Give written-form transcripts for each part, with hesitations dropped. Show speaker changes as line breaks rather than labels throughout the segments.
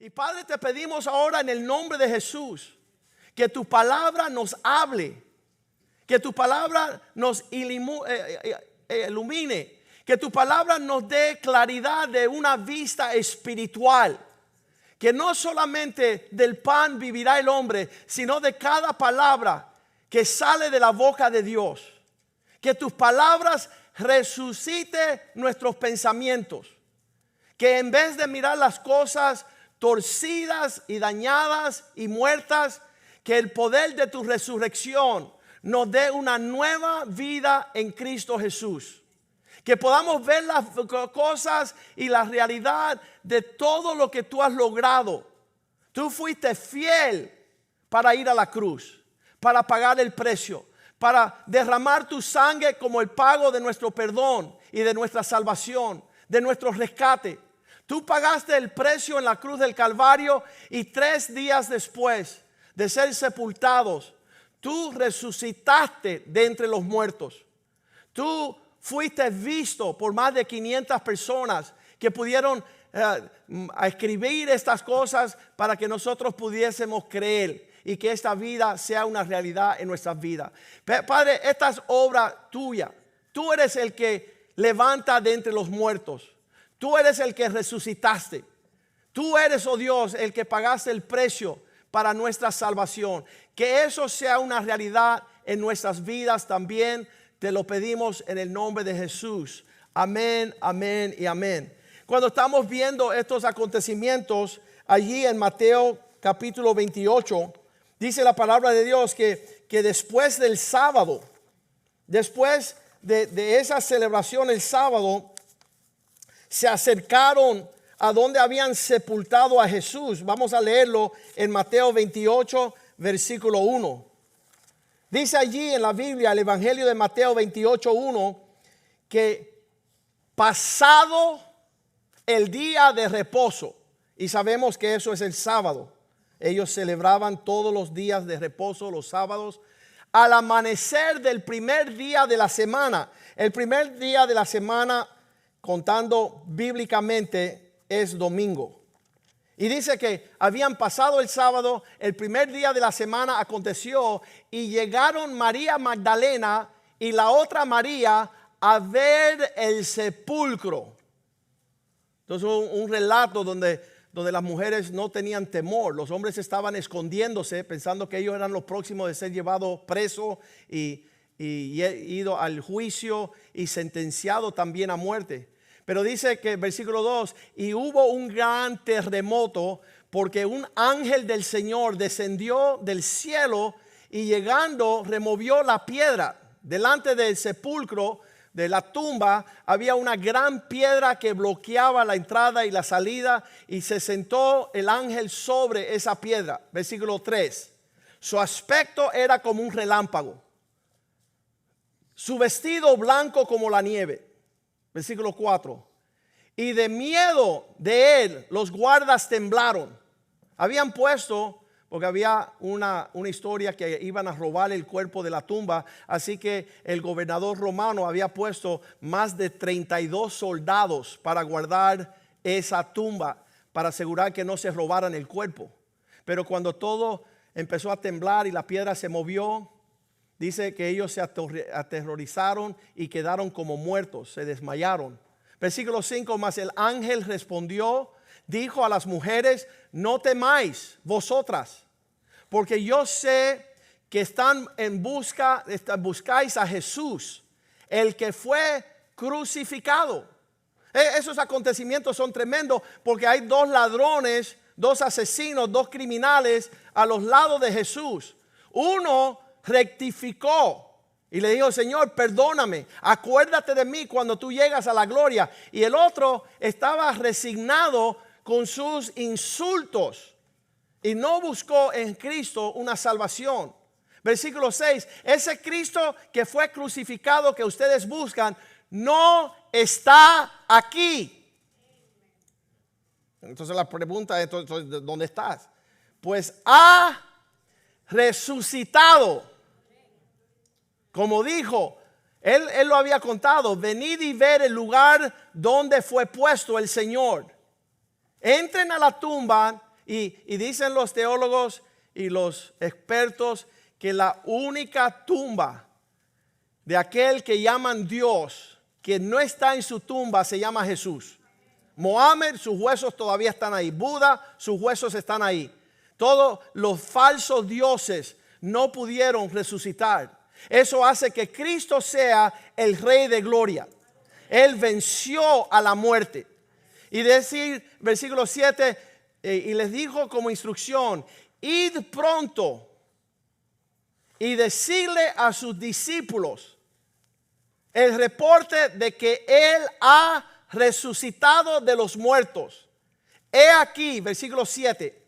Y Padre, te pedimos ahora en el nombre de Jesús que tu palabra nos hable, que tu palabra nos ilumine, que tu palabra nos dé claridad de una vista espiritual. Que no solamente del pan vivirá el hombre, sino de cada palabra que sale de la boca de Dios. Que tus palabras resuciten nuestros pensamientos. Que en vez de mirar las cosas torcidas y dañadas y muertas, que el poder de tu resurrección nos dé una nueva vida en Cristo Jesús. Que podamos ver las cosas y la realidad de todo lo que tú has logrado. Tú fuiste fiel para ir a la cruz, para pagar el precio, para derramar tu sangre como el pago de nuestro perdón y de nuestra salvación, de nuestro rescate. Tú pagaste el precio en la cruz del Calvario y 3 días después de ser sepultados, tú resucitaste de entre los muertos. Tú fuiste visto por más de 500 personas que pudieron escribir estas cosas para que nosotros pudiésemos creer y que esta vida sea una realidad en nuestras vidas. Padre, esta es obra tuya. Tú eres el que levanta de entre los muertos. Tú eres el que resucitaste. Tú eres, oh Dios, el que pagaste el precio para nuestra salvación. Que eso sea una realidad en nuestras vidas también. Te lo pedimos en el nombre de Jesús. Amén, amén y amén. Cuando estamos viendo estos acontecimientos allí en Mateo capítulo 28, dice la palabra de Dios que después del sábado, después de esa celebración el sábado, se acercaron a donde habían sepultado a Jesús. Vamos a leerlo en Mateo 28, versículo 1. Dice allí en la Biblia, el Evangelio de Mateo 28, 1, que pasado el día de reposo, y sabemos que eso es el sábado. Ellos celebraban todos los días de reposo, los sábados. Al amanecer del primer día de la semana, el primer día de la semana, contando bíblicamente, es domingo. Y dice que habían pasado el sábado, el primer día de la semana aconteció y llegaron María Magdalena y la otra María a ver el sepulcro. Entonces un relato donde las mujeres no tenían temor. Los hombres estaban escondiéndose pensando que ellos eran los próximos de ser llevados presos y ido al juicio y sentenciado también a muerte. Pero dice que versículo 2, y hubo un gran terremoto porque un ángel del Señor descendió del cielo y llegando removió la piedra. Delante del sepulcro, de la tumba, había una gran piedra que bloqueaba la entrada y la salida y se sentó el ángel sobre esa piedra. Versículo 3, su aspecto era como un relámpago, su vestido blanco como la nieve. Versículo 4. Y de miedo de él, los guardas temblaron. Habían puesto, porque había una historia que iban a robar el cuerpo de la tumba. Así que el gobernador romano había puesto más de 32 soldados para guardar esa tumba, para asegurar que no se robaran el cuerpo. Pero cuando todo empezó a temblar y la piedra se movió, dice que ellos se aterrorizaron y quedaron como muertos, se desmayaron. Versículo 5, mas el ángel respondió, dijo a las mujeres, no temáis vosotras, porque yo sé que buscáis a Jesús, el que fue crucificado. Esos acontecimientos son tremendos porque hay 2 ladrones, 2 asesinos, 2 criminales a los lados de Jesús. Uno rectificó y le dijo, Señor, perdóname, acuérdate de mí cuando tú llegas a la gloria. Y el otro estaba resignado con sus insultos y no buscó en Cristo una salvación. Versículo 6, ese Cristo que fue crucificado que ustedes buscan no está aquí. Entonces la pregunta es, ¿dónde estás? Pues ha resucitado. Como dijo, él lo había contado, venid y ver el lugar donde fue puesto el Señor. Entren a la tumba Y dicen los teólogos y los expertos que la única tumba de aquel que llaman Dios, que no está en su tumba, se llama Jesús. Mohammed, sus huesos todavía están ahí. Buda, sus huesos están ahí. Todos los falsos dioses no pudieron resucitar. Eso hace que Cristo sea el Rey de gloria. Él venció a la muerte. Y decir, versículo 7, y les dijo como instrucción, id pronto y decirle a sus discípulos el reporte de que Él ha resucitado de los muertos. He aquí, versículo 7,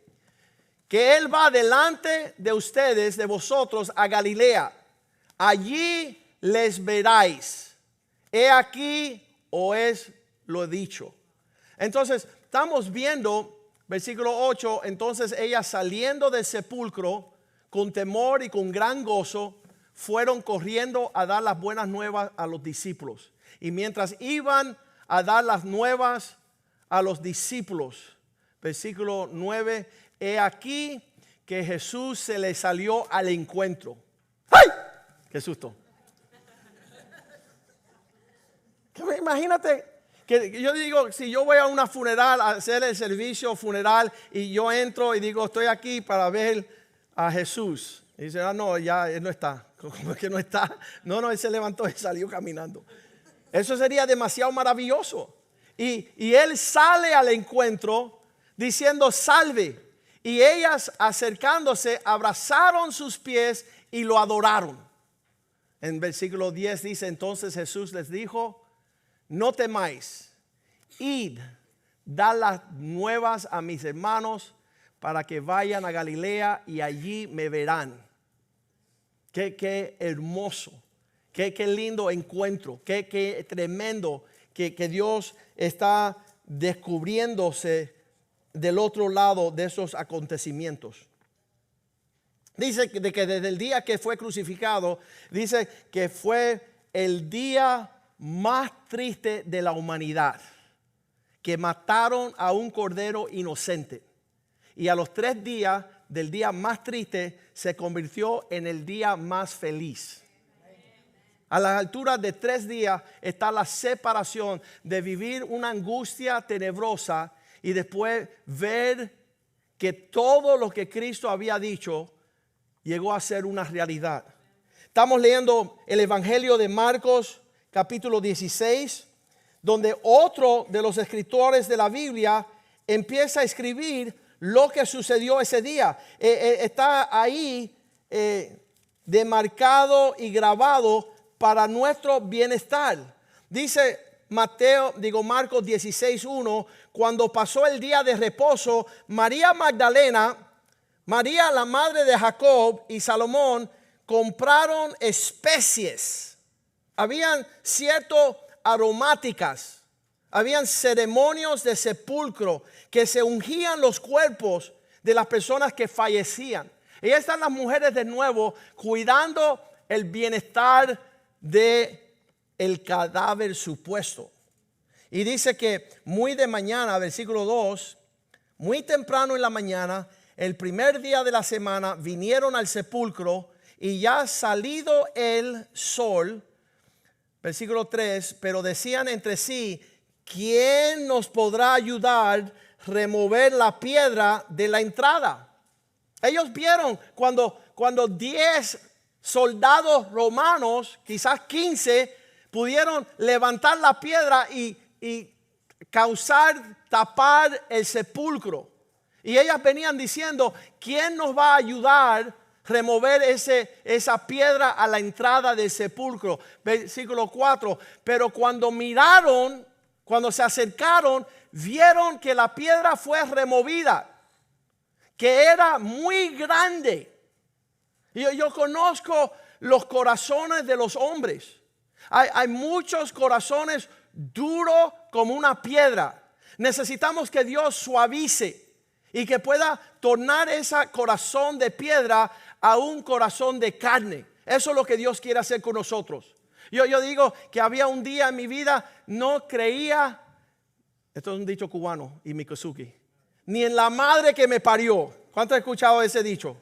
que Él va delante de ustedes, de vosotros, a Galilea. Allí les veráis. He aquí, os lo he dicho. Entonces, estamos viendo, versículo 8, entonces ellas saliendo del sepulcro, con temor y con gran gozo, fueron corriendo a dar las buenas nuevas a los discípulos. Y mientras iban a dar las nuevas a los discípulos, versículo 9, he aquí que Jesús se le salió al encuentro. ¡Ay! ¡Qué susto! Imagínate que yo digo, si yo voy a una funeral a hacer el servicio funeral y yo entro y digo, estoy aquí para ver a Jesús. Y dice, no, ya él no está. ¿Cómo es que no está? No, él se levantó y salió caminando. Eso sería demasiado maravilloso. Y él sale al encuentro diciendo, salve. Y ellas acercándose abrazaron sus pies y lo adoraron. En versículo 10 dice, entonces Jesús les dijo, no temáis, id, dad las nuevas a mis hermanos para que vayan a Galilea y allí me verán. Qué hermoso, qué lindo encuentro, qué tremendo que Dios está descubriéndose del otro lado de esos acontecimientos. Dice que desde el día que fue crucificado, dice que fue el día más triste de la humanidad, que mataron a un cordero inocente. Y a los 3 días del día más triste se convirtió en el día más feliz. A las alturas de 3 días está la separación de vivir una angustia tenebrosa y después ver que todo lo que Cristo había dicho llegó a ser una realidad. Estamos leyendo el Evangelio de Marcos, capítulo 16, donde otro de los escritores de la Biblia empieza a escribir lo que sucedió ese día. Está ahí demarcado y grabado para nuestro bienestar. Dice Marcos 16:1, cuando pasó el día de reposo, María Magdalena, María la madre de Jacob y Salomón compraron especies. Habían ciertas aromáticas. Habían ceremonias de sepulcro que se ungían los cuerpos de las personas que fallecían. Y ahí están las mujeres de nuevo cuidando el bienestar de el cadáver supuesto. Y dice que muy de mañana, versículo 2, muy temprano en la mañana, el primer día de la semana, vinieron al sepulcro y ya salido el sol, versículo 3, pero decían entre sí, ¿quién nos podrá ayudar a remover la piedra de la entrada? Ellos vieron cuando 10 soldados romanos, quizás 15, pudieron levantar la piedra y tapar el sepulcro. Y ellas venían diciendo, ¿quién nos va a ayudar a remover esa piedra a la entrada del sepulcro? Versículo 4, pero cuando miraron, cuando se acercaron, vieron que la piedra fue removida, que era muy grande. Yo conozco los corazones de los hombres. Hay muchos corazones duros como una piedra. Necesitamos que Dios suavice y que pueda tornar ese corazón de piedra a un corazón de carne. Eso es lo que Dios quiere hacer con nosotros. Yo digo que había un día en mi vida, no creía, esto es un dicho cubano y Mikosuki, ni en la madre que me parió. ¿Cuántos han escuchado ese dicho?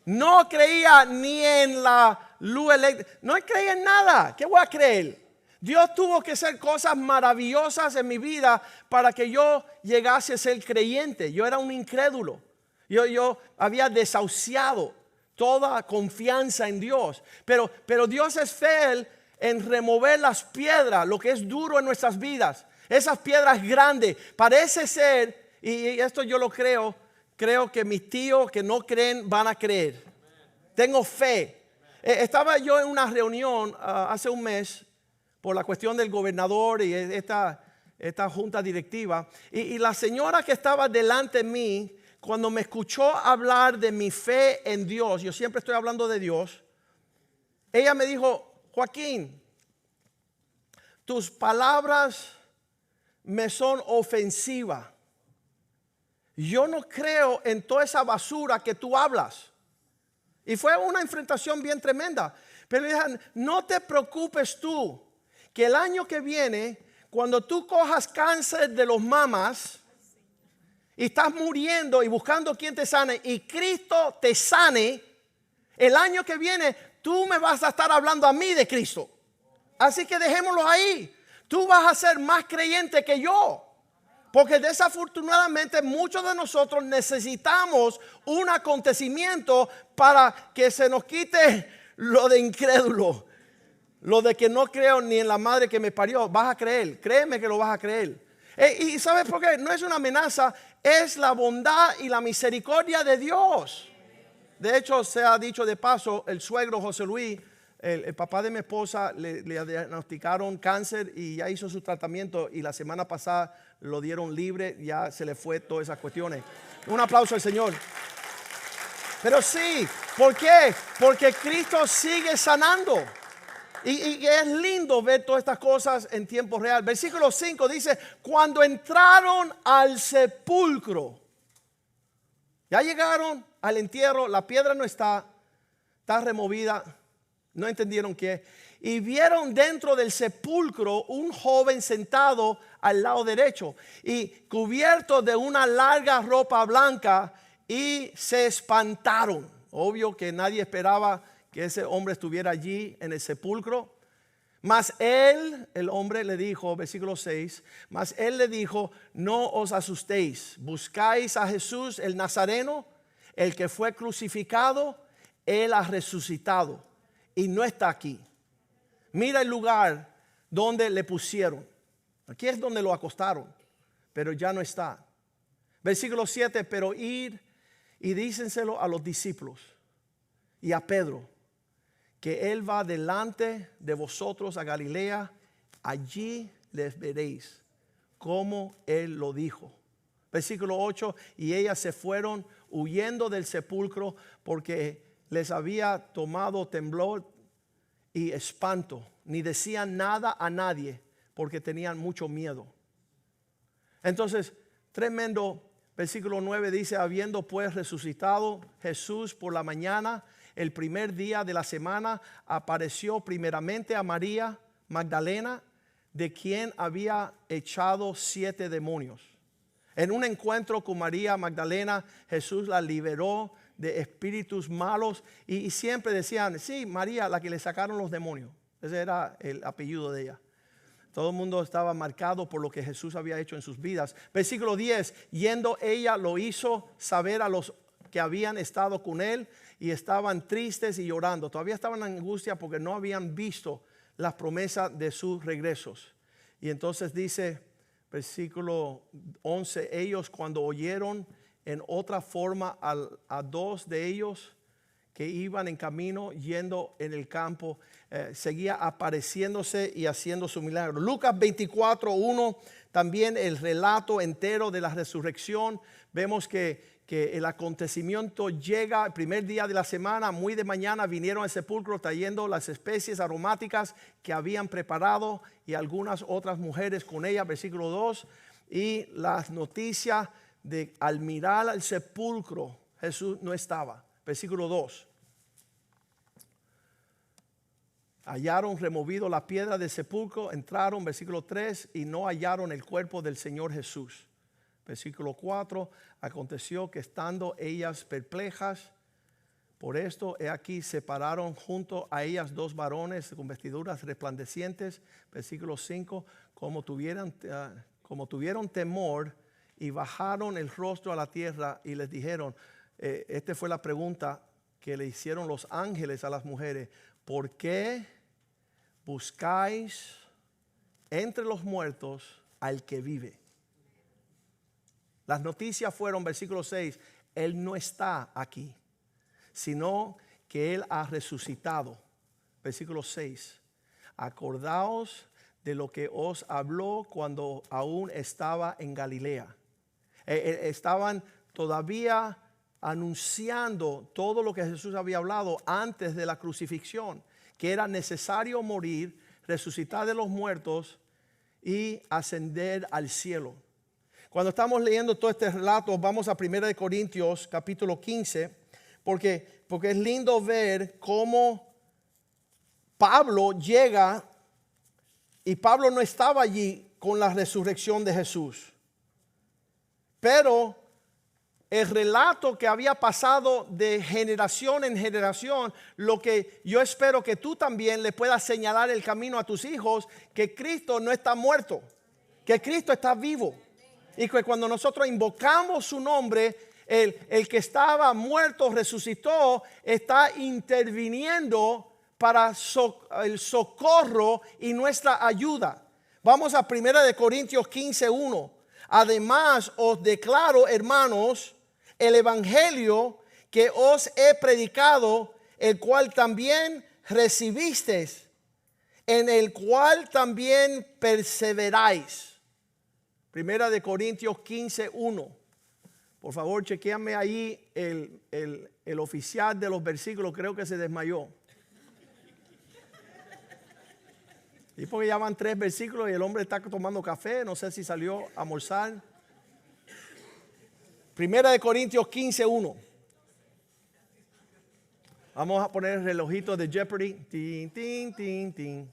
No creía ni en la luz eléctrica. No creía en nada. ¿Qué voy a creer? Dios tuvo que hacer cosas maravillosas en mi vida para que yo llegase a ser creyente. Yo era un incrédulo. Yo había desahuciado toda confianza en Dios. Pero Dios es fiel en remover las piedras, lo que es duro en nuestras vidas. Esas piedras grandes. Parece ser, y esto yo lo creo que mis tíos que no creen van a creer. Tengo fe. Estaba yo en una reunión hace un mes por la cuestión del gobernador y esta junta directiva. Y la señora que estaba delante de mí, cuando me escuchó hablar de mi fe en Dios, yo siempre estoy hablando de Dios, ella me dijo: Joaquín, tus palabras me son ofensivas. Yo no creo en toda esa basura que tú hablas. Y fue una enfrentación bien tremenda. Pero le dije: no te preocupes tú, que el año que viene, cuando tú cojas cáncer de los mamas y estás muriendo y buscando quien te sane, y Cristo te sane, el año que viene tú me vas a estar hablando a mí de Cristo. Así que dejémoslo ahí. Tú vas a ser más creyente que yo. Porque desafortunadamente muchos de nosotros necesitamos un acontecimiento para que se nos quite lo de incrédulo. Lo de que no creo ni en la madre que me parió. Vas a creer, créeme que lo vas a creer. Y ¿sabes por qué? No es una amenaza, es la bondad y la misericordia de Dios. De hecho, se ha dicho de paso, el suegro José Luis, el papá de mi esposa, le diagnosticaron cáncer y ya hizo su tratamiento, y la semana pasada lo dieron libre, ya se le fue todas esas cuestiones. Un aplauso al Señor. Pero sí, ¿por qué? Porque Cristo sigue sanando. Y es lindo ver todas estas cosas en tiempo real. Versículo 5 dice: cuando entraron al sepulcro, ya llegaron al entierro, la piedra no está removida, no entendieron qué, y vieron dentro del sepulcro un joven sentado al lado derecho y cubierto de una larga ropa blanca, y se espantaron. Obvio que nadie esperaba que ese hombre estuviera allí en el sepulcro. Mas él, el hombre, le dijo, versículo 6, mas él le dijo: no os asustéis, buscáis a Jesús el Nazareno, el que fue crucificado. Él ha resucitado y no está aquí. Mira el lugar donde le pusieron. Aquí es donde lo acostaron, pero ya no está. Versículo 7, pero ir y dícenselo a los discípulos y a Pedro, que él va delante de vosotros a Galilea, allí les veréis como él lo dijo. Versículo 8, y ellas se fueron huyendo del sepulcro, porque les había tomado temblor y espanto, ni decían nada a nadie, porque tenían mucho miedo. Entonces, tremendo. Versículo 9 dice: habiendo pues resucitado Jesús por la mañana, el primer día de la semana, apareció primeramente a María Magdalena, de quien había echado 7 demonios. En un encuentro con María Magdalena, Jesús la liberó de espíritus malos, y siempre decían: sí, María, la que le sacaron los demonios. Ese era el apellido de ella. Todo el mundo estaba marcado por lo que Jesús había hecho en sus vidas. Versículo 10, yendo ella lo hizo saber a los que habían estado con él, y estaban tristes y llorando. Todavía estaban en angustia porque no habían visto las promesas de sus regresos. Y entonces dice, versículo 11, ellos cuando oyeron en otra forma a 2 de ellos que iban en camino yendo en el campo, seguía apareciéndose y haciendo su milagro. Lucas 24:1, también el relato entero de la resurrección. Vemos que el acontecimiento llega el primer día de la semana, muy de mañana vinieron al sepulcro trayendo las especies aromáticas que habían preparado, y algunas otras mujeres con ellas. Versículo 2, y las noticias de al mirar al sepulcro, Jesús no estaba. Versículo 2. Hallaron removido la piedra del sepulcro, entraron, versículo 3, y no hallaron el cuerpo del Señor Jesús. Versículo 4, aconteció que estando ellas perplejas por esto, he aquí separaron junto a ellas dos varones con vestiduras resplandecientes. Versículo 5, como tuvieron temor y bajaron el rostro a la tierra y les dijeron, esta fue la pregunta que le hicieron los ángeles a las mujeres, ¿por qué buscáis entre los muertos al que vive? Las noticias fueron, versículo 6, Él no está aquí, sino que Él ha resucitado. Versículo 6, acordaos de lo que os habló cuando aún estaba en Galilea. Estaban todavía anunciando todo lo que Jesús había hablado antes de la crucifixión, que era necesario morir, resucitar de los muertos y ascender al cielo. Cuando estamos leyendo todo este relato, vamos a 1 Corintios capítulo 15, porque es lindo ver cómo Pablo llega y Pablo no estaba allí con la resurrección de Jesús. Pero el relato que había pasado de generación en generación, lo que yo espero que tú también le puedas señalar el camino a tus hijos, que Cristo no está muerto, que Cristo está vivo. Y que cuando nosotros invocamos su nombre, el que estaba muerto resucitó, está interviniendo para el socorro y nuestra ayuda. Vamos a 1 Corintios 15:1. Además os declaro, hermanos, el evangelio que os he predicado, el cual también recibisteis, en el cual también perseveráis. 1 Corintios 15:1. Por favor, chequéame ahí el oficial de los versículos, creo que se desmayó. Y porque ya van 3 versículos y el hombre está tomando café, no sé si salió a almorzar. 1 Corintios 15:1. Vamos a poner el relojito de Jeopardy. Tin, tin, tin, tin.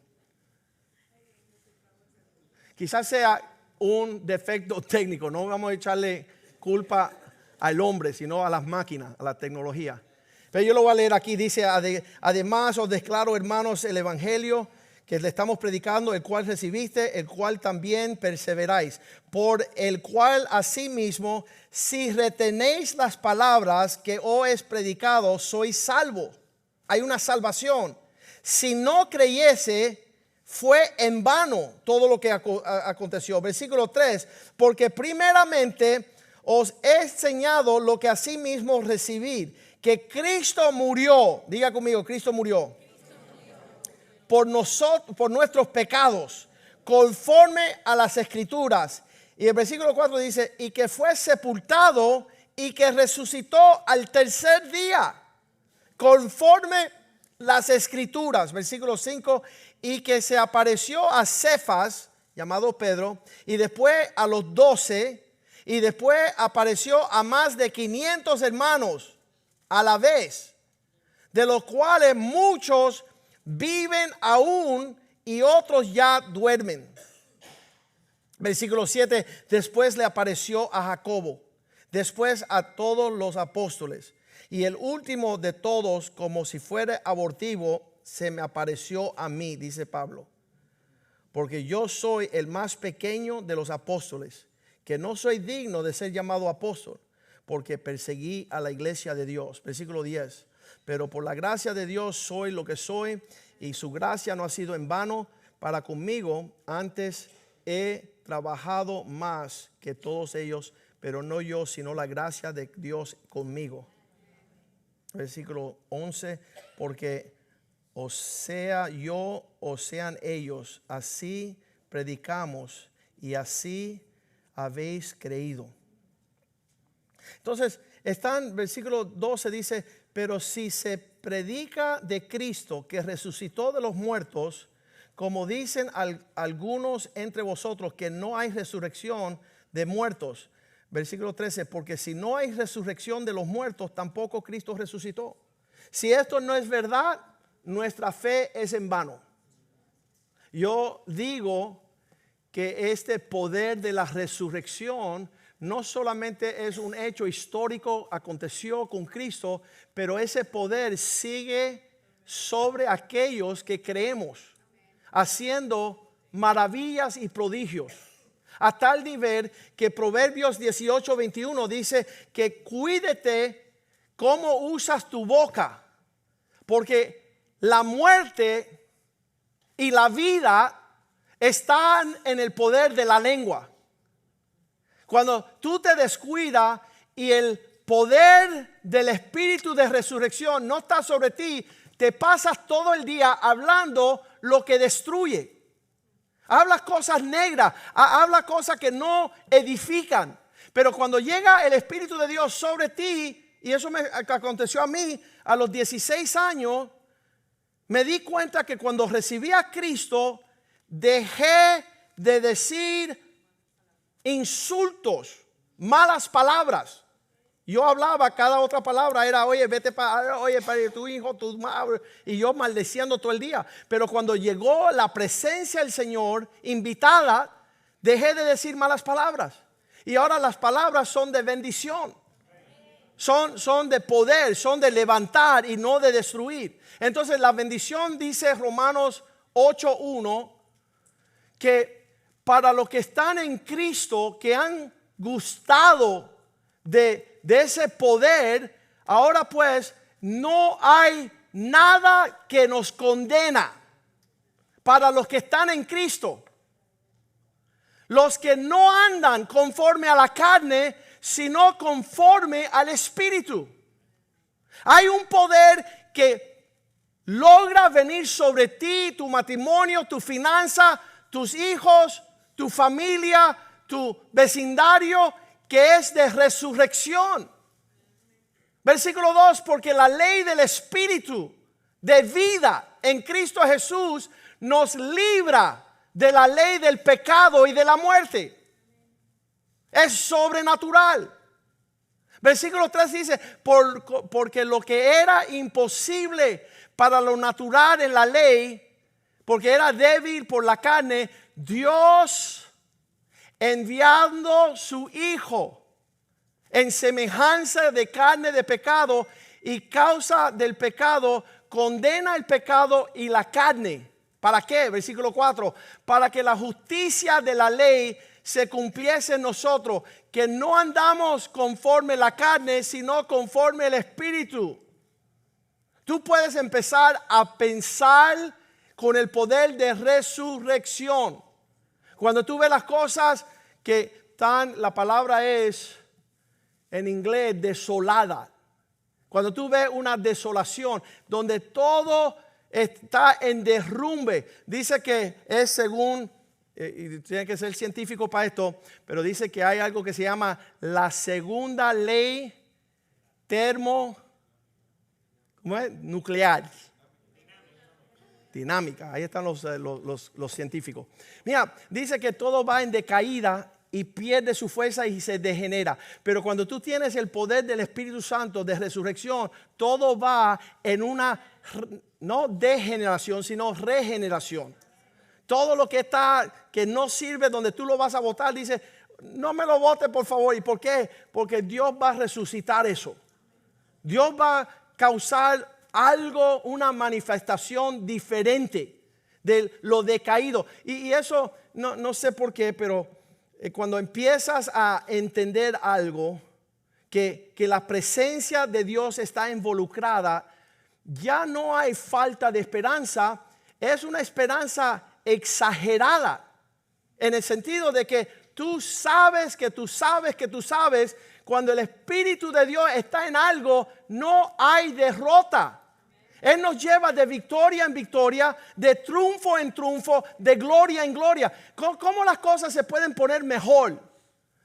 Quizás sea un defecto técnico, no vamos a echarle culpa al hombre, sino a las máquinas, a la tecnología. Pero yo lo voy a leer aquí, dice, además os declaro, hermanos, el evangelio que le estamos predicando, el cual recibiste, el cual también perseveráis, por el cual asimismo, si retenéis las palabras que os he predicado, sois salvos. Hay una salvación. Si no creyese, fue en vano todo lo que aconteció. Versículo 3, porque primeramente os he enseñado lo que asimismo recibí, que Cristo murió, diga conmigo, Cristo murió por nosotros, por nuestros pecados, conforme a las Escrituras. Y el versículo 4 dice, y que fue sepultado y que resucitó al tercer día, conforme las Escrituras. Versículo 5, y que se apareció a Cefas, llamado Pedro, y después a los 12, y después apareció a más de 500 hermanos a la vez, de los cuales muchos viven aún y otros ya duermen. Versículo 7, después le apareció a Jacobo, después a todos los apóstoles, y el último de todos, como si fuera abortivo, se me apareció a mí, dice Pablo, porque yo soy el más pequeño de los apóstoles, que no soy digno de ser llamado apóstol, porque perseguí a la iglesia de Dios. Versículo 10, pero por la gracia de Dios soy lo que soy, y su gracia no ha sido en vano para conmigo. Antes he trabajado más que todos ellos, pero no yo, sino la gracia de Dios conmigo. Versículo 11, porque o sea yo o sean ellos, así predicamos y así habéis creído. Entonces, versículo 12 dice, pero si se predica de Cristo que resucitó de los muertos, como dicen algunos entre vosotros que no hay resurrección de muertos. Versículo 13, porque si no hay resurrección de los muertos, tampoco Cristo resucitó. Si esto no es verdad, nuestra fe es en vano. Yo digo que este poder de la resurrección no solamente es un hecho histórico, aconteció con Cristo, pero ese poder sigue sobre aquellos que creemos, haciendo maravillas y prodigios. A tal nivel que Proverbios 18:21 dice que cuídate cómo usas tu boca, porque la muerte y la vida están en el poder de la lengua. Cuando tú te descuidas y el poder del espíritu de resurrección no está sobre ti, te pasas todo el día hablando lo que destruye. Hablas cosas negras, hablas cosas que no edifican. Pero cuando llega el Espíritu de Dios sobre ti, y eso me aconteció a mí a los 16 años, me di cuenta que cuando recibí a Cristo, dejé de decir insultos, malas palabras. Yo hablaba, cada otra palabra era, oye, vete para tu hijo, tu madre, y yo maldeciendo todo el día. Pero cuando llegó la presencia del Señor invitada, dejé de decir malas palabras. Y ahora las palabras son de bendición. Son de poder, son de levantar y no de destruir. Entonces la bendición dice Romanos 8:1 que para los que están en Cristo, que han gustado de ese poder, ahora pues no hay nada que nos condena para los que están en Cristo. Los que no andan conforme a la carne, sino conforme al Espíritu. Hay un poder que logra venir sobre ti, tu matrimonio, tu finanza, tus hijos, tu familia, tu vecindario, que es de resurrección. Versículo 2, porque la ley del Espíritu de vida en Cristo Jesús nos libra de la ley del pecado y de la muerte. Es sobrenatural. Versículo 3 dice, porque lo que era imposible para lo natural en la ley, porque era débil por la carne, Dios enviando su Hijo en semejanza de carne de pecado y causa del pecado, condena el pecado y la carne. ¿Para qué? Versículo 4, para que la justicia de la ley se cumpliese en nosotros, que no andamos conforme la carne, sino conforme el Espíritu. Tú puedes empezar a pensar con el poder de resurrección. Cuando tú ves las cosas que están, la palabra es en inglés desolada. Cuando tú ves una desolación donde todo está en derrumbe, dice que es según, y tiene que ser científico para esto, pero dice que hay algo que se llama la segunda ley nuclear. Dinámica, ahí están los científicos. Mira, dice que todo va en decaída y pierde su fuerza y se degenera. Pero cuando tú tienes el poder del Espíritu Santo de resurrección, todo va en una, no degeneración, sino regeneración. Todo lo que está, que no sirve, donde tú lo vas a botar, dice, no me lo bote por favor. ¿Y por qué? Porque Dios va a resucitar eso. Dios va a causar algo, una manifestación diferente de lo decaído. Y eso no sé por qué, pero cuando empiezas a entender algo, que la presencia de Dios está involucrada, ya no hay falta de esperanza. Es una esperanza exagerada, en el sentido de que tú sabes que tú sabes que tú sabes. Cuando el Espíritu de Dios está en algo, no hay derrota. Él nos lleva de victoria en victoria, de triunfo en triunfo, de gloria en gloria. ¿Cómo las cosas se pueden poner mejor?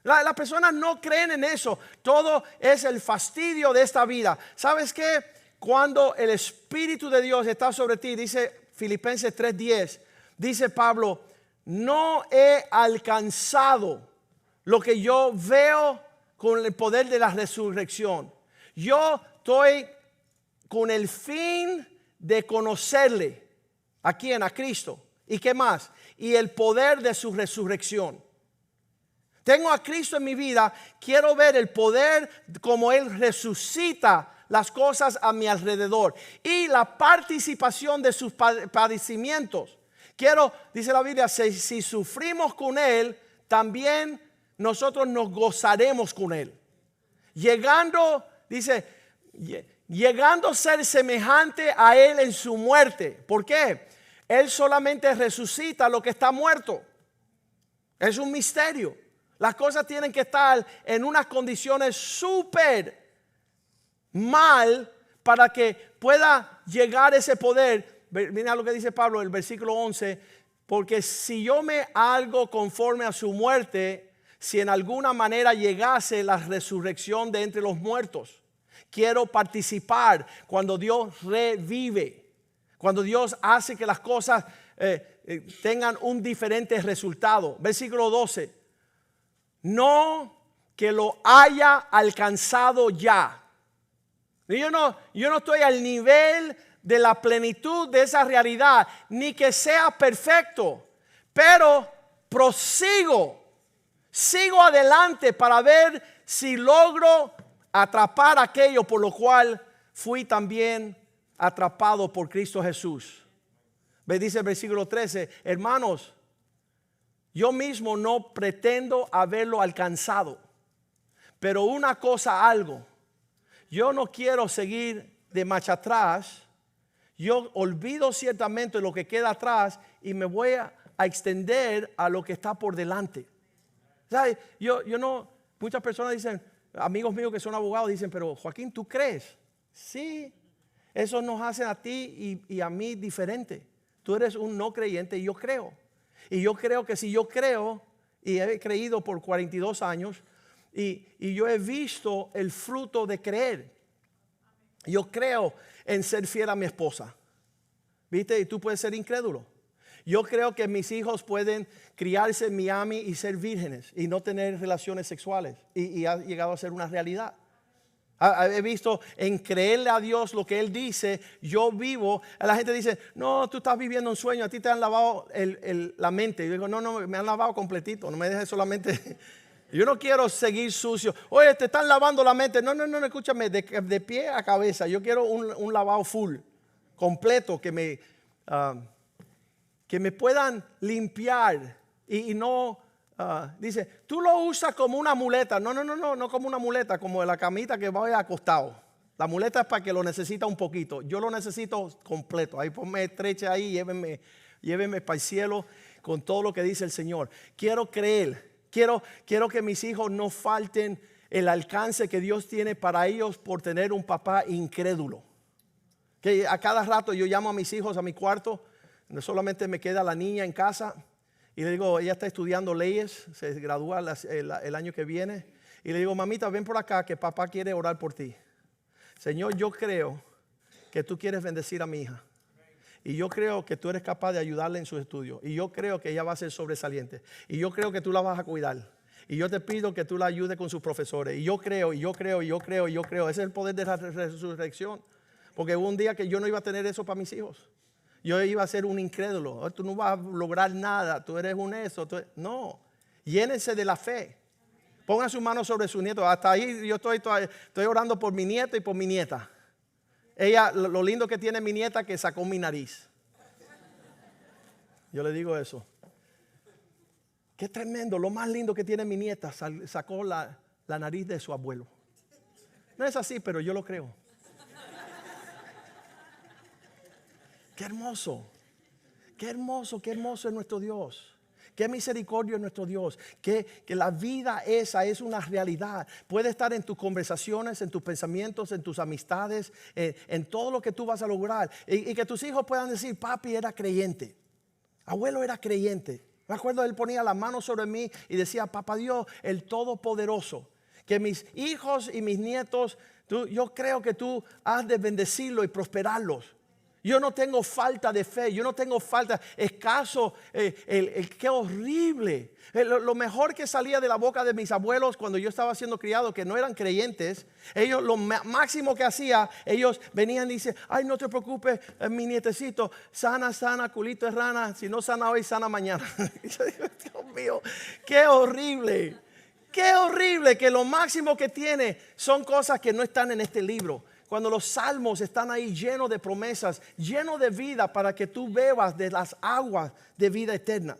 Las personas no creen en eso. Todo es el fastidio de esta vida. ¿Sabes qué? Cuando el Espíritu de Dios está sobre ti, dice Filipenses 3:10, dice Pablo, no he alcanzado lo que yo veo con el poder de la resurrección. Yo estoy con el fin de conocerle. ¿A quién? A Cristo. ¿Y qué más? Y el poder de su resurrección. Tengo a Cristo en mi vida. Quiero ver el poder como Él resucita las cosas a mi alrededor y la participación de sus padecimientos. Quiero, dice la Biblia, si sufrimos con Él, también nosotros nos gozaremos con Él. Llegando, dice, llegando a ser semejante a Él en su muerte. ¿Por qué? Él solamente resucita lo que está muerto. Es un misterio. Las cosas tienen que estar en unas condiciones súper mal para que pueda llegar ese poder. Mira lo que dice Pablo, el versículo 11. Porque si yo me hago conforme a su muerte, si en alguna manera llegase la resurrección de entre los muertos, quiero participar cuando Dios revive, cuando Dios hace que las cosas tengan un diferente resultado. Versículo 12. No que lo haya alcanzado ya. Yo no estoy al nivel de la plenitud de esa realidad, ni que sea perfecto, pero sigo adelante para ver si logro atrapar aquello por lo cual fui también atrapado por Cristo Jesús. Me dice el versículo 13, hermanos, yo mismo no pretendo haberlo alcanzado, pero una cosa hago. Yo no quiero seguir de marcha atrás. Yo olvido ciertamente lo que queda atrás y me voy a extender a lo que está por delante. ¿Sabes? Yo no, muchas personas dicen, amigos míos que son abogados dicen, pero Joaquín, ¿tú crees? Sí, eso nos hace a ti y a mí diferente. Tú eres un no creyente y yo creo. Y yo creo que si yo creo, y he creído por 42 años, y yo he visto el fruto de creer. Yo creo en ser fiel a mi esposa. ¿Viste? Y tú puedes ser incrédulo. Yo creo que mis hijos pueden criarse en Miami y ser vírgenes y no tener relaciones sexuales. Y ha llegado a ser una realidad. He visto en creerle a Dios lo que Él dice. Yo vivo. La gente dice, no, tú estás viviendo un sueño. A ti te han lavado la mente. Yo digo, no, me han lavado completito. No me dejes solamente. Yo no quiero seguir sucio. Oye, te están lavando la mente. No, escúchame, de pie a cabeza. Yo quiero un lavado full, completo, que me puedan limpiar y no, dice, tú lo usas como una muleta. No como una muleta, como de la camita que vaya acostado. La muleta es para que lo necesita un poquito. Yo lo necesito completo. Ahí ponme estrecha ahí, llévenme para el cielo con todo lo que dice el Señor. Quiero creer. Quiero que mis hijos no falten el alcance que Dios tiene para ellos por tener un papá incrédulo. Que a cada rato yo llamo a mis hijos a mi cuarto, no solamente me queda la niña en casa y le digo, ella está estudiando leyes, se gradúa el año que viene, y le digo, mamita, ven por acá que papá quiere orar por ti. Señor, yo creo que tú quieres bendecir a mi hija. Y yo creo que tú eres capaz de ayudarle en sus estudios. Y yo creo que ella va a ser sobresaliente. Y yo creo que tú la vas a cuidar. Y yo te pido que tú la ayudes con sus profesores. Y yo creo. Ese es el poder de la resurrección. Porque hubo un día que yo no iba a tener eso para mis hijos. Yo iba a ser un incrédulo. Tú no vas a lograr nada. Tú eres un eso. No. Llénense de la fe. Pongan sus manos sobre su nieto. Hasta ahí yo estoy orando por mi nieto y por mi nieta. Ella, lo lindo que tiene mi nieta, que sacó mi nariz. Yo le digo eso. Qué tremendo, lo más lindo que tiene mi nieta, sacó la nariz de su abuelo. No es así, pero yo lo creo. Qué hermoso, qué hermoso es nuestro Dios. Qué misericordia es nuestro Dios. Que la vida esa es una realidad. Puede estar en tus conversaciones, en tus pensamientos, en tus amistades, en todo lo que tú vas a lograr. Y que tus hijos puedan decir, papi era creyente. Abuelo era creyente. Me acuerdo, él ponía la mano sobre mí y decía, papá Dios, el Todopoderoso. Que mis hijos y mis nietos, yo creo que tú has de bendecirlos y prosperarlos. Yo no tengo falta de fe, yo no tengo falta, escaso, qué horrible. Lo mejor que salía de la boca de mis abuelos cuando yo estaba siendo criado, que no eran creyentes, ellos lo máximo que hacía, ellos venían y dicen, ay, no te preocupes, mi nietecito, sana, culito de rana, si no sana hoy, sana mañana. Yo digo, Dios mío, qué horrible. Qué horrible que lo máximo que tiene son cosas que no están en este libro. Cuando los salmos están ahí llenos de promesas, llenos de vida para que tú bebas de las aguas de vida eterna.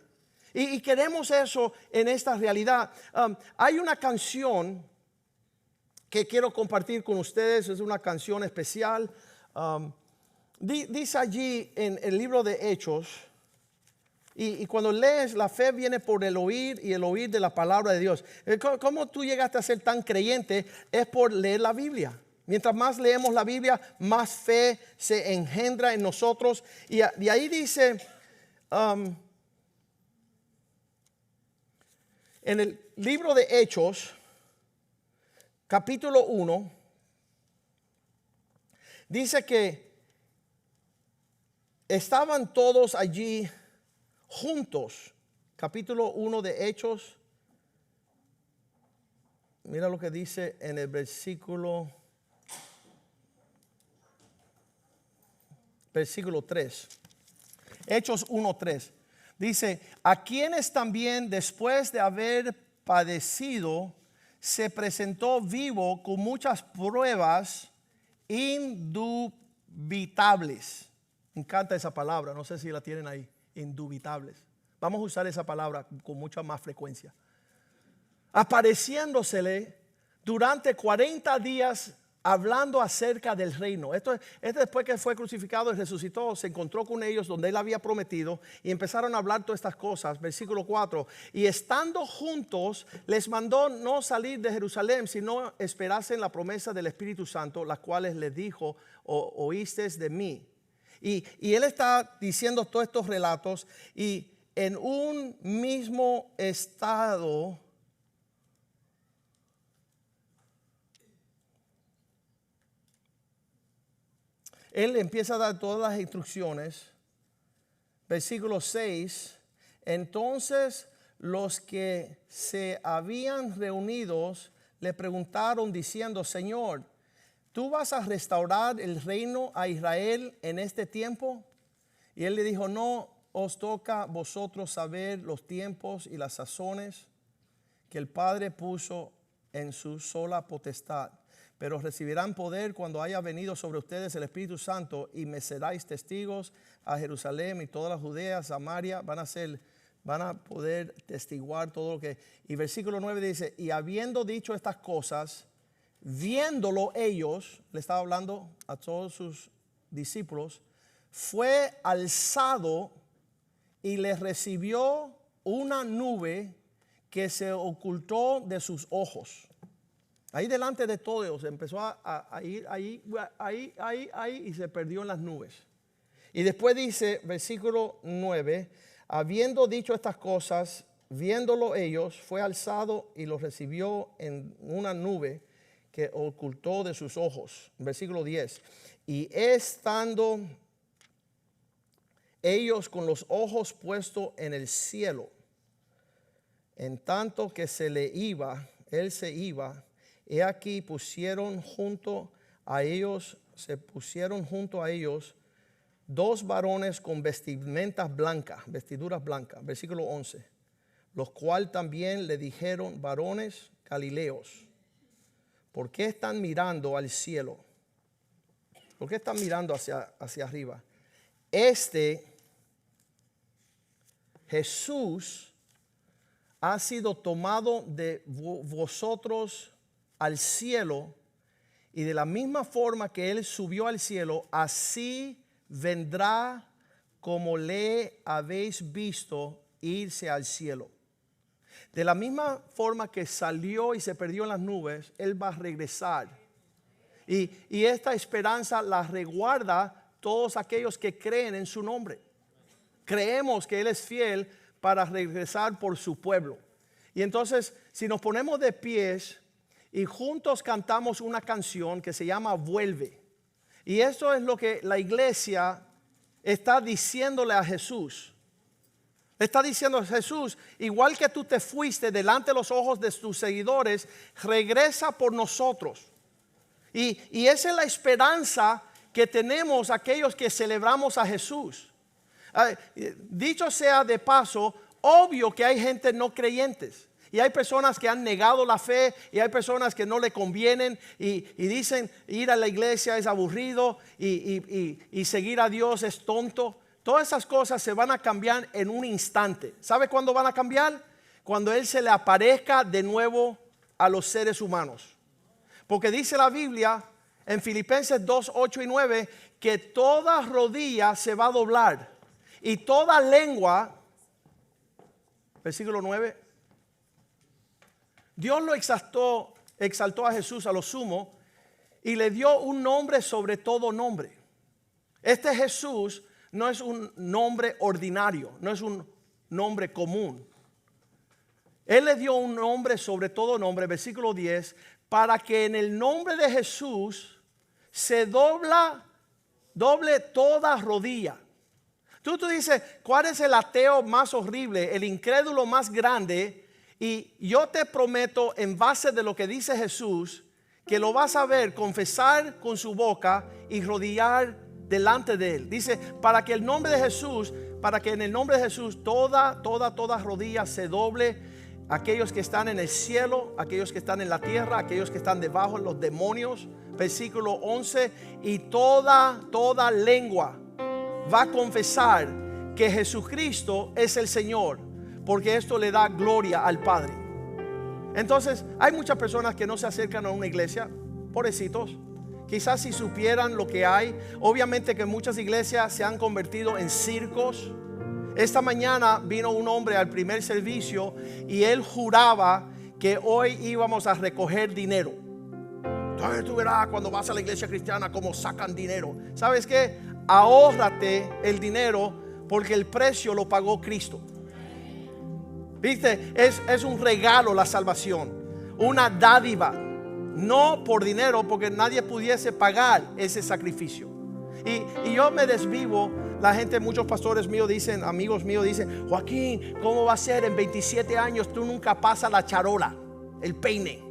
Y queremos eso en esta realidad. Hay una canción que quiero compartir con ustedes. Es una canción especial. Dice allí en el libro de Hechos. Y cuando lees, la fe viene por el oír y el oír de la palabra de Dios. ¿Cómo tú llegaste a ser tan creyente? Es por leer la Biblia. Mientras más leemos la Biblia, más fe se engendra en nosotros. Y ahí dice, en el libro de Hechos, capítulo 1, dice que estaban todos allí juntos. Capítulo 1 de Hechos. Mira lo que dice en el versículo 3. Hechos 1:3. Dice, a quienes también después de haber padecido se presentó vivo con muchas pruebas indubitables. Me encanta esa palabra, no sé si la tienen ahí, indubitables. Vamos a usar esa palabra con mucha más frecuencia. Apareciéndosele durante 40 días hablando acerca del reino. Esto es después que fue crucificado y resucitó, se encontró con ellos donde él había prometido y empezaron a hablar todas estas cosas. Versículo 4. Y estando juntos, les mandó no salir de Jerusalén, sino esperasen la promesa del Espíritu Santo, las cuales les dijo, oísteis de mí. Y él está diciendo todos estos relatos y en un mismo estado él empieza a dar todas las instrucciones. Versículo 6. Entonces los que se habían reunido le preguntaron diciendo, Señor, ¿tú vas a restaurar el reino a Israel en este tiempo? Y él le dijo, no os toca a vosotros saber los tiempos y las sazones que el Padre puso en su sola potestad. Pero recibirán poder cuando haya venido sobre ustedes el Espíritu Santo y me seráis testigos a Jerusalén y toda la Judea, Samaria, van a poder testiguar todo lo que... Y versículo 9 dice, y habiendo dicho estas cosas, viéndolo ellos, le estaba hablando a todos sus discípulos, fue alzado y les recibió una nube que se ocultó de sus ojos. Ahí delante de todos empezó a ir ahí y se perdió en las nubes. Y después dice, versículo 9, habiendo dicho estas cosas, viéndolo ellos, fue alzado y lo recibió en una nube que ocultó de sus ojos. Versículo 10, y estando ellos con los ojos puestos en el cielo, en tanto que él se iba, he aquí se pusieron junto a ellos dos varones con vestiduras blancas. Versículo 11. Los cuales también le dijeron, varones galileos, ¿por qué están mirando al cielo? ¿Por qué están mirando hacia arriba? Jesús ha sido tomado de vosotros al cielo, y de la misma forma que él subió al cielo, así vendrá como le habéis visto irse al cielo. De la misma forma que salió y se perdió en las nubes, él va a regresar. Y esta esperanza la resguarda todos aquellos que creen en su nombre. Creemos que él es fiel para regresar por su pueblo. Y entonces, si nos ponemos de pies y juntos cantamos una canción que se llama Vuelve. Y eso es lo que la iglesia está diciéndole a Jesús. Está diciendo a Jesús, igual que tú te fuiste delante de los ojos de tus seguidores, regresa por nosotros. Y esa es la esperanza que tenemos aquellos que celebramos a Jesús. Dicho sea de paso, obvio que hay gente no creyentes. Y hay personas que han negado la fe y hay personas que no le convienen y dicen ir a la iglesia es aburrido y seguir a Dios es tonto. Todas esas cosas se van a cambiar en un instante. ¿Sabe cuándo van a cambiar? Cuando Él se le aparezca de nuevo a los seres humanos. Porque dice la Biblia en Filipenses 2, 8 y 9 que toda rodilla se va a doblar y toda lengua, versículo 9, Dios lo exaltó a Jesús a lo sumo y le dio un nombre sobre todo nombre. Este Jesús no es un nombre ordinario, no es un nombre común. Él le dio un nombre sobre todo nombre, versículo 10, para que en el nombre de Jesús se doble toda rodilla. Tú dices, ¿cuál es el ateo más horrible, el incrédulo más grande? Y yo te prometo, en base de lo que dice Jesús, que lo vas a ver confesar con su boca y rodillar delante de Él. Dice, para que en el nombre de Jesús toda rodilla se doble. Aquellos que están en el cielo, aquellos que están en la tierra, aquellos que están debajo, los demonios. Versículo 11, y toda lengua va a confesar que Jesucristo es el Señor, porque esto le da gloria al Padre. Entonces, hay muchas personas que no se acercan a una iglesia, pobrecitos. Quizás si supieran lo que hay. Obviamente que muchas iglesias se han convertido en circos. Esta mañana vino un hombre al primer servicio y él juraba que hoy íbamos a recoger dinero. Entonces tú verás cuando vas a la iglesia cristiana cómo sacan dinero. ¿Sabes qué? Ahórrate el dinero porque el precio lo pagó Cristo. ¿Viste? Es un regalo la salvación, una dádiva. No por dinero, porque nadie pudiese pagar ese sacrificio. Y yo me desvivo. La gente, muchos pastores míos dicen, amigos míos dicen, Joaquín, ¿cómo va a ser en 27 años? Tú nunca pasas la charola, el peine.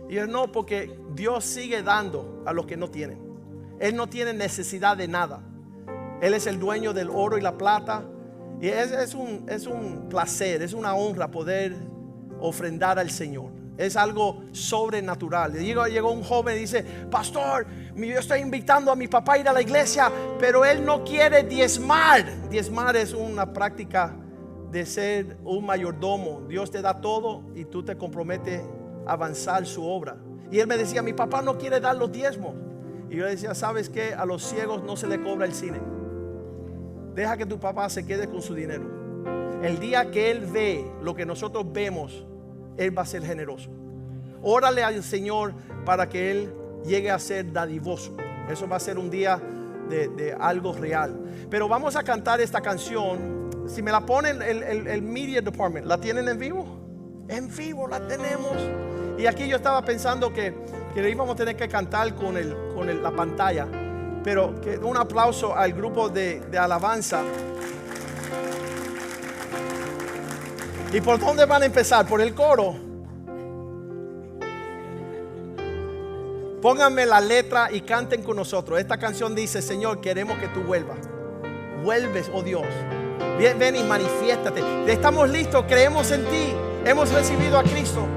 Y yo no, porque Dios sigue dando a los que no tienen. Él no tiene necesidad de nada. Él es el dueño del oro y la plata. Y es un placer, es una honra poder ofrendar al Señor. Es algo sobrenatural. Llegó un joven y dice, pastor, yo estoy invitando a mi papá a ir a la iglesia, pero él no quiere diezmar. Diezmar es una práctica de ser un mayordomo. Dios te da todo y tú te comprometes a avanzar su obra. Y él me decía, mi papá no quiere dar los diezmos. Y yo le decía, ¿sabes qué? A los ciegos no se le cobra el cine. Deja que tu papá se quede con su dinero. El día que él ve lo que nosotros vemos, él va a ser generoso. Órale al Señor para que Él llegue a ser dadivoso. Eso va a ser un día de algo real. Pero vamos a cantar esta canción. Si me la ponen el Media Department, ¿la tienen en vivo? En vivo la tenemos. Y aquí yo estaba pensando que íbamos a tener que cantar con la pantalla. Pero que un aplauso al grupo de alabanza. ¿Y por dónde van a empezar? Por el coro. Pónganme la letra y canten con nosotros. Esta canción dice, Señor, queremos que tú vuelvas. Vuelves, oh Dios. Ven y manifiéstate. Estamos listos, creemos en ti. Hemos recibido a Cristo.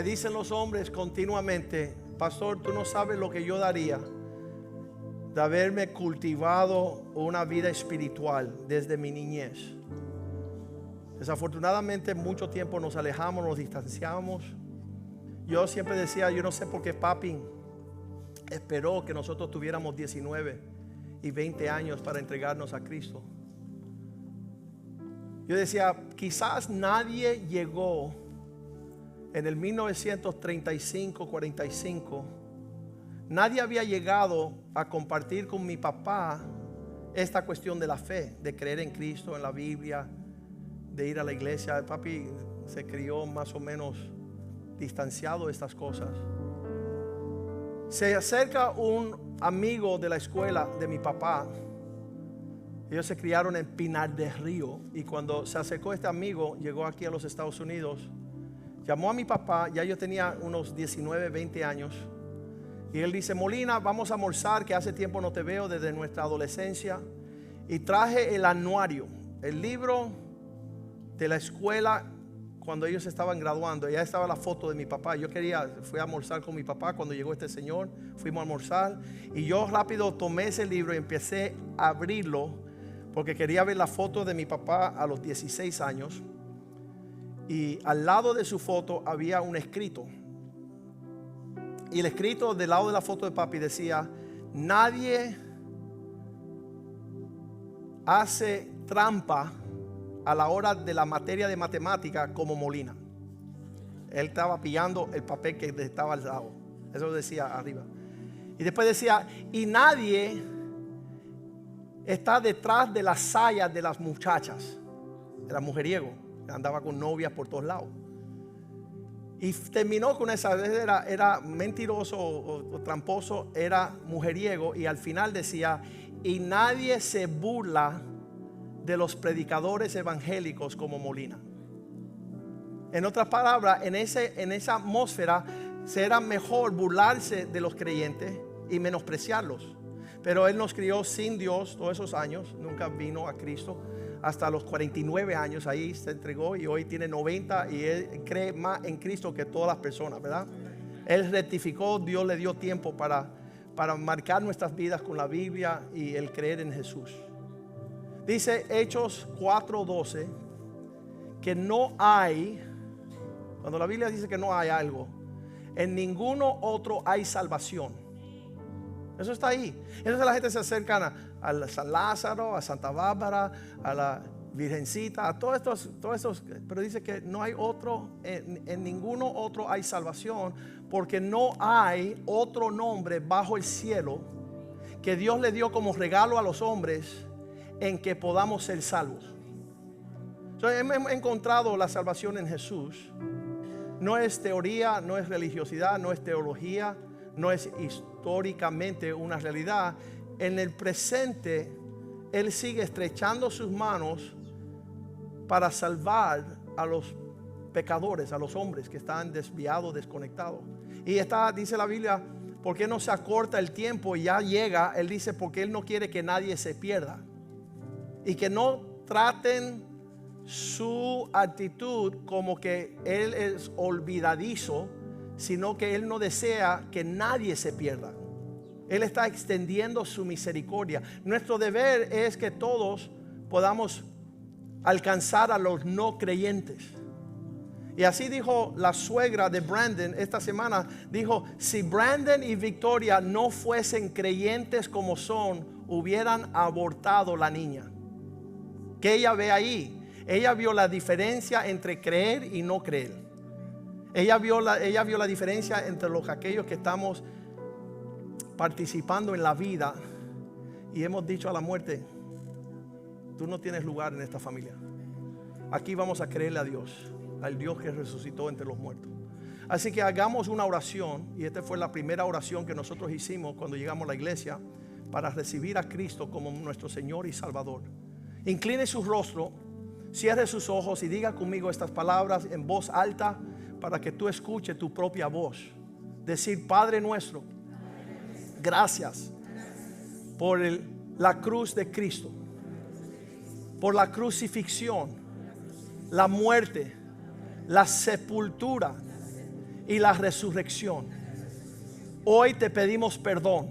Me dicen los hombres continuamente: pastor, tú no sabes lo que yo daría de haberme cultivado una vida espiritual desde mi niñez. Desafortunadamente mucho tiempo nos alejamos, nos distanciamos. Yo siempre decía, yo no sé por qué papi esperó que nosotros tuviéramos 19 y 20 años para entregarnos a Cristo. Yo decía, quizás nadie llegó en el 1935, 45. Nadie había llegado a compartir con mi papá esta cuestión de la fe, de creer en Cristo, en la Biblia, de ir a la iglesia. El papi se crió más o menos distanciado de estas cosas. Se acerca un amigo de la escuela de mi papá. Ellos se criaron en Pinar del Río, y cuando se acercó este amigo, llegó aquí a los Estados Unidos, llamó a mi papá. Ya yo tenía unos 19, 20 años, y él dice: Molina, vamos a almorzar, que hace tiempo no te veo, desde nuestra adolescencia. Y traje el anuario, el libro de la escuela cuando ellos estaban graduando. Ya estaba la foto de mi papá. Fui a almorzar con mi papá cuando llegó este señor. Fuimos a almorzar, y yo rápido tomé ese libro y empecé a abrirlo, porque quería ver la foto de mi papá a los 16 años. Y al lado de su foto había un escrito, y el escrito del lado de la foto de papi decía: nadie hace trampa a la hora de la materia de matemática como Molina. Él estaba pillando el papel que estaba al lado. Eso decía arriba. Y después decía: y nadie está detrás de las sayas de las muchachas. Era mujeriego, andaba con novias por todos lados. Y terminó con esa. Era mentiroso o tramposo, era mujeriego. Y al final decía: y nadie se burla de los predicadores evangélicos como Molina. En otras palabras, en esa atmósfera será mejor burlarse de los creyentes y menospreciarlos. Pero él nos crió sin Dios todos esos años. Nunca vino a Cristo hasta los 49 años. Ahí se entregó, y hoy tiene 90, y él cree más en Cristo que todas las personas, ¿verdad? Él rectificó. Dios le dio tiempo para marcar nuestras vidas con la Biblia y el creer en Jesús. Dice Hechos 4:12 que no hay, cuando la Biblia dice que no hay algo, en ninguno otro hay salvación. Eso está ahí. Entonces la gente se acerca a San Lázaro, a Santa Bárbara, a la Virgencita, a todos estos, pero dice que no hay otro, en ninguno otro hay salvación, porque no hay otro nombre bajo el cielo que Dios le dio como regalo a los hombres en que podamos ser salvos. Entonces, hemos encontrado la salvación en Jesús. No es teoría, no es religiosidad, no es teología, no es históricamente una realidad. En el presente, Él sigue estrechando sus manos para salvar a los pecadores, a los hombres que están desviados, desconectados. Y dice la Biblia: ¿por qué no se acorta el tiempo y ya llega? Él dice: porque Él no quiere que nadie se pierda, y que no traten su actitud como que Él es olvidadizo, sino que Él no desea que nadie se pierda. Él está extendiendo su misericordia. Nuestro deber es que todos podamos alcanzar a los no creyentes. Y así dijo la suegra de Brandon esta semana. Dijo: si Brandon y Victoria no fuesen creyentes como son, hubieran abortado la niña. ¿Qué ella ve ahí? Ella vio la diferencia entre creer y no creer. Ella vio la diferencia entre aquellos que estamos participando en la vida y hemos dicho a la muerte: tú no tienes lugar en esta familia. Aquí vamos a creerle a Dios, al Dios que resucitó entre los muertos. Así que hagamos una oración, y esta fue la primera oración que nosotros hicimos cuando llegamos a la iglesia, para recibir a Cristo como nuestro Señor y Salvador. Incline su rostro, cierre sus ojos y diga conmigo estas palabras en voz alta, para que tú escuches tu propia voz. Decir: Padre nuestro, gracias por la cruz de Cristo, por la crucifixión, la muerte, la sepultura y la resurrección. Hoy te pedimos perdón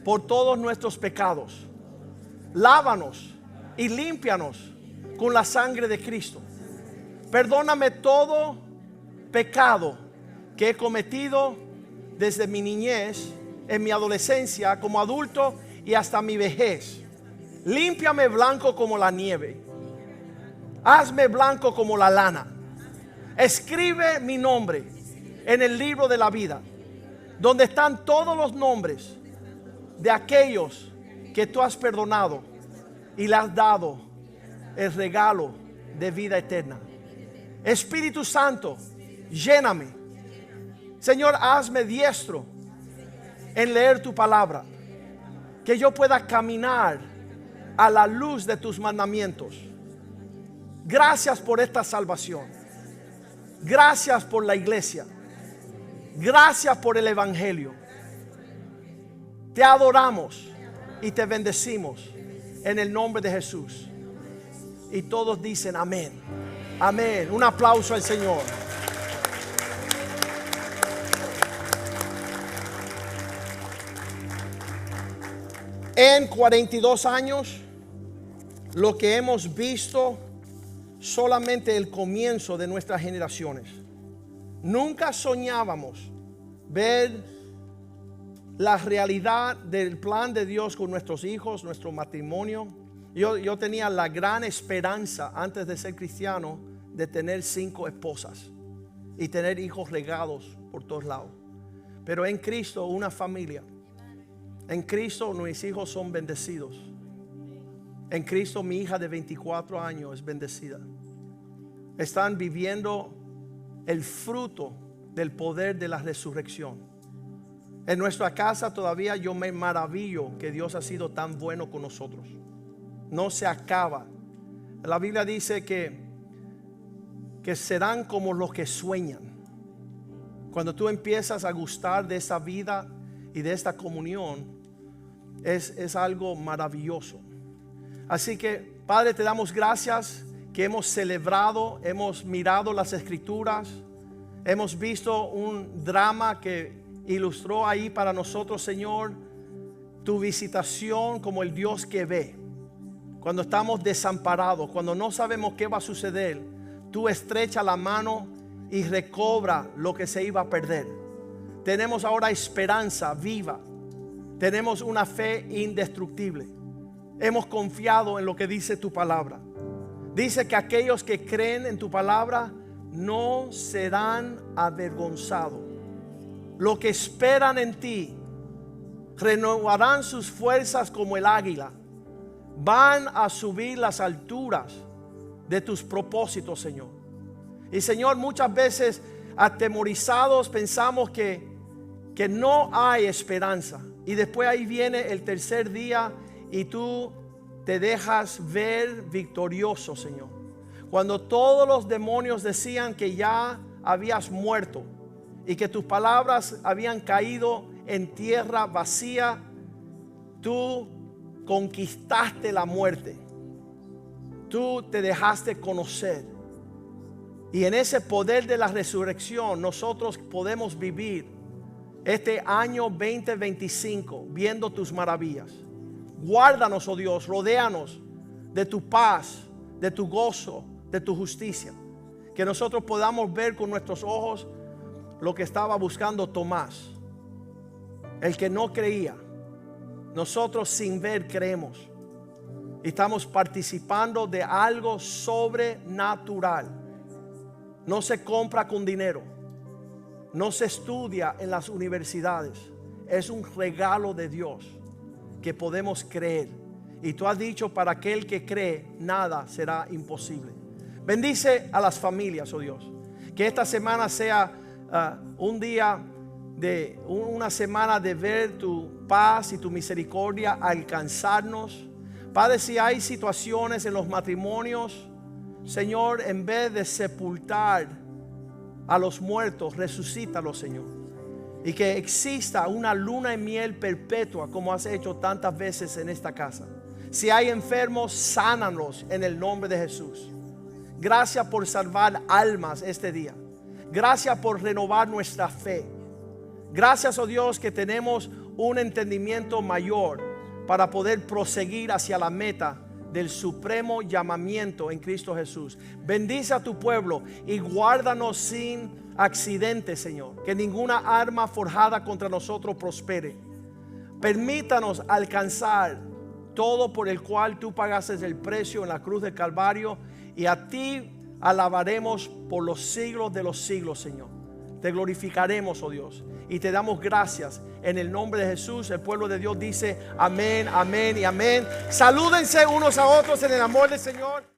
por todos nuestros pecados. Lávanos y límpianos con la sangre de Cristo. Perdóname todo pecado que he cometido desde mi niñez, en mi adolescencia, como adulto y hasta mi vejez. Límpiame blanco como la nieve. Hazme blanco como la lana. Escribe mi nombre en el libro de la vida, donde están todos los nombres de aquellos que tú has perdonado y le has dado el regalo de vida eterna. Espíritu Santo, lléname. Señor, hazme diestro en leer tu palabra, que yo pueda caminar a la luz de tus mandamientos. Gracias por esta salvación. Gracias por la iglesia. Gracias por el evangelio. Te adoramos y te bendecimos en el nombre de Jesús. Y todos dicen amén. Amén. Un aplauso al Señor. En 42 años, lo que hemos visto solamente el comienzo de nuestras generaciones. Nunca soñábamos ver la realidad del plan de Dios con nuestros hijos, nuestro matrimonio. Yo tenía la gran esperanza antes de ser cristiano de tener 5 esposas y tener hijos regados por todos lados. Pero en Cristo una familia. En Cristo mis hijos son bendecidos. En Cristo mi hija de 24 años es bendecida. Están viviendo el fruto del poder de la resurrección. En nuestra casa todavía yo me maravillo que Dios ha sido tan bueno con nosotros. No se acaba. La Biblia dice que serán como los que sueñan. Cuando tú empiezas a gustar de esa vida y de esta comunión, es algo maravilloso. Así que, Padre, te damos gracias que hemos celebrado, hemos mirado las escrituras, hemos visto un drama que ilustró ahí para nosotros, Señor, tu visitación como el Dios que ve. Cuando estamos desamparados, cuando no sabemos qué va a suceder, tú estrecha la mano y recobra lo que se iba a perder. Tenemos ahora esperanza viva. Tenemos una fe indestructible. Hemos confiado en lo que dice tu palabra. Dice que aquellos que creen en tu palabra no serán avergonzados. Los que esperan en ti renovarán sus fuerzas como el águila. Van a subir las alturas de tus propósitos, Señor. Y Señor, muchas veces atemorizados pensamos que no hay esperanza. Y después ahí viene el tercer día y tú te dejas ver victorioso, Señor. Cuando todos los demonios decían que ya habías muerto y que tus palabras habían caído en tierra vacía, tú conquistaste la muerte. Tú te dejaste conocer. Y en ese poder de la resurrección nosotros podemos vivir este año 2025 viendo tus maravillas. Guárdanos, oh Dios, rodéanos de tu paz, de tu gozo, de tu justicia. Que nosotros podamos ver con nuestros ojos lo que estaba buscando Tomás, el que no creía. Nosotros sin ver creemos. Y estamos participando de algo sobrenatural. No se compra con dinero. No se estudia en las universidades. Es un regalo de Dios que podemos creer. Y tú has dicho, para aquel que cree, nada será imposible. Bendice a las familias, oh Dios. Que esta semana sea una semana de ver tu paz y tu misericordia alcanzarnos. Padre, si hay situaciones en los matrimonios, Señor, en vez de sepultar a los muertos, resucítalos, Señor. Y que exista una luna de miel perpetua como has hecho tantas veces en esta casa. Si hay enfermos, sánalos en el nombre de Jesús. Gracias por salvar almas este día. Gracias por renovar nuestra fe. Gracias, oh Dios, que tenemos un entendimiento mayor para poder proseguir hacia la meta del supremo llamamiento en Cristo Jesús. Bendice a tu pueblo y guárdanos sin accidentes, Señor. Que ninguna arma forjada contra nosotros prospere. Permítanos alcanzar todo por el cual tú pagaste el precio en la cruz del Calvario, y a ti alabaremos por los siglos de los siglos, Señor. Te glorificaremos, oh Dios, y te damos gracias en el nombre de Jesús. El pueblo de Dios dice amén, amén y amén. Salúdense unos a otros en el amor del Señor.